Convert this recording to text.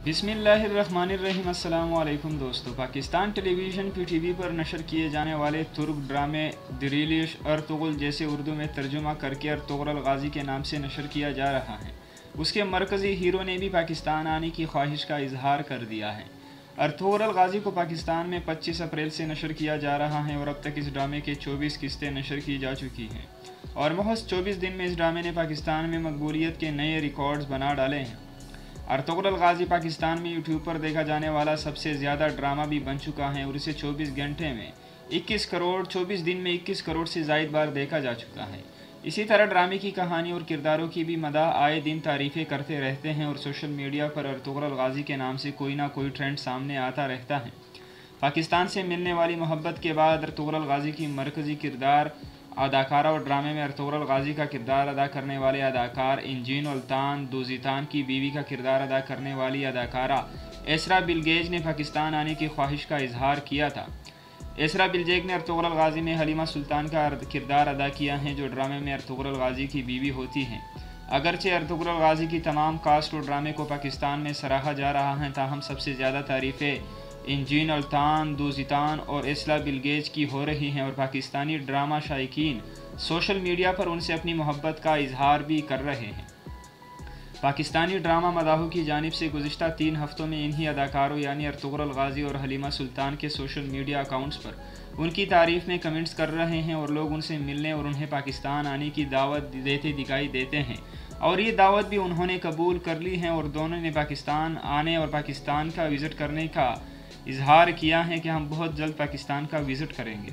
बिस्मिल्लाहिर्रहमानिर्रहीम। अस्सलाम वालेकुम दोस्तों। पाकिस्तान टेलीविज़न PTV पर नशर किए जाने वाले तुर्क ड्रामे दिरीलिश अर्तुगरुल जैसे उर्दू में तर्जुमा करके अर्तुगरुल गाज़ी के नाम से नशर किया जा रहा है, उसके मरकज़ी हीरो ने भी पाकिस्तान आने की ख्वाहिश का इजहार कर दिया है। अर्तुगरुल गाज़ी को पाकिस्तान में 25 अप्रैल से नशर किया जा रहा है और अब तक इस ड्रामे के 24 किस्तें नशर की जा चुकी हैं और महज 24 दिन में इस ड्रामे ने पाकिस्तान में मकबूलियत के नए रिकॉर्ड्स बना डाले हैं। अर्तुगरुल गाज़ी पाकिस्तान में यूट्यूब पर देखा जाने वाला सबसे ज़्यादा ड्रामा भी बन चुका है और इसे 24 घंटे में 24 दिन में 21 करोड़ से ज़ायद बार देखा जा चुका है। इसी तरह ड्रामे की कहानी और किरदारों की भी मदाह आए दिन तारीफ़ें करते रहते हैं और सोशल मीडिया पर अर्तुगरुल गाज़ी के नाम से कोई ना कोई ट्रेंड सामने आता रहता है। पाकिस्तान से मिलने वाली मोहब्बत के बाद अर्तुगरुल गाज़ी की मरकज़ी किरदार अदाकारा और ड्रामे में अर्तुगरुल गाज़ी का किरदार अदा करने वाले अदाकार इंजीन उल्तान दोज़ितान की बीवी का किरदार अदा करने वाली अदाकारा एसरा बिलगेज ने पाकिस्तान आने की ख्वाहिश का इजहार किया था। एसरा बिलगेज ने अर्तुगरुल गाज़ी में हलीमा सुल्तान का किरदार अदा किया है, जो ड्रामे में अर्तुगरुल गाज़ी की बीवी होती हैं। अगरचे अर्तुगरुल गाज़ी की तमाम कास्ट और ड्रामे को पाकिस्तान में सराहा जा रहा है, ताहम सबसे ज़्यादा तारीफ़ें इंजीन उल्तान दोज़ितान और एसरा बिलगेज की हो रही हैं और पाकिस्तानी ड्रामा शायकीन सोशल मीडिया पर उनसे अपनी मोहब्बत का इजहार भी कर रहे हैं। पाकिस्तानी ड्रामा मदाहों की जानिब से गुज़िश्ता 3 हफ्तों में इन्हीं अदाकारों यानी अर्तुगरुल गाज़ी और हलीमा सुल्तान के सोशल मीडिया अकाउंट्स पर उनकी तारीफ़ में कमेंट्स कर रहे हैं और लोग उनसे मिलने और उन्हें पाकिस्तान आने की दावत देते दिखाई देते हैं और ये दावत भी उन्होंने कबूल कर ली है और दोनों ने पाकिस्तान आने और पाकिस्तान का विज़िट करने का इजहार किया है कि हम बहुत जल्द पाकिस्तान का विज़िट करेंगे।